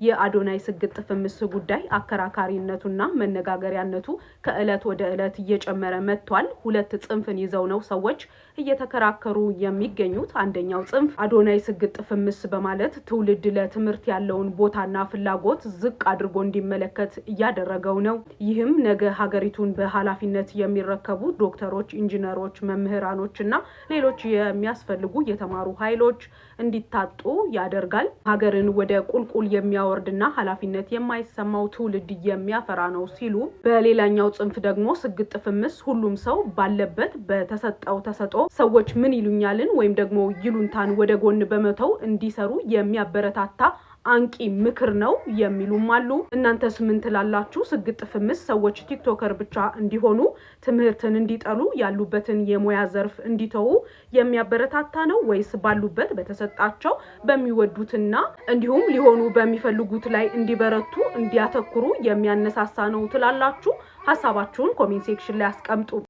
የአዶናይ ስግጥ ፍምስ ጉዳይ አከራካሪነቱና መነጋገሪያነቱ ከእለት ወደ እለት እየጨመረ መጥቷል። ሁለት ጽንፍን ይዘው ነው ሰዎች እየተከራከሩ የሚገኙት። አንደኛው ጽንፍ አዶናይ ስግጥ ፍምስ በማለት ትውልድ ለትምህርት ያለውን ቦታና ፍላጎት ዝቅ አድርጎ እንዲመለከት እያደረገው ነው። ይህም ነገ ሀገሪቱን በኃላፊነት የሚረከቡ ዶክተሮች፣ ኢንጂነሮች፣ መምህራኖችና ሌሎች የሚያስፈልጉ የተማሩ ኃይሎች እንዲታጡ ያደርጋል። ሀገርን ወደ ቁልቁል የሚያወርድና ኃላፊነት የማይሰማው ትውልድ የሚያፈራ ነው ሲሉ፣ በሌላኛው ጽንፍ ደግሞ ስግጥ ፍምስ ሁሉም ሰው ባለበት በተሰጠው ተሰጦ ሰዎች ምን ይሉኛልን ወይም ደግሞ ይሉንታን ወደ ጎን በመተው እንዲሰሩ የሚያበረታታ አንቂ ምክር ነው የሚሉም አሉ። እናንተስ ምን ትላላችሁ? ስግጥ ፍምስ ሰዎች ቲክቶከር ብቻ እንዲሆኑ፣ ትምህርትን እንዲጠሉ፣ ያሉበትን የሙያ ዘርፍ እንዲተው የሚያበረታታ ነው ወይስ ባሉበት በተሰጣቸው በሚወዱትና እንዲሁም ሊሆኑ በሚፈልጉት ላይ እንዲበረቱ እንዲያተኩሩ የሚያነሳሳ ነው ትላላችሁ? ሐሳባችሁን ኮሜንት ሴክሽን ላይ አስቀምጡ።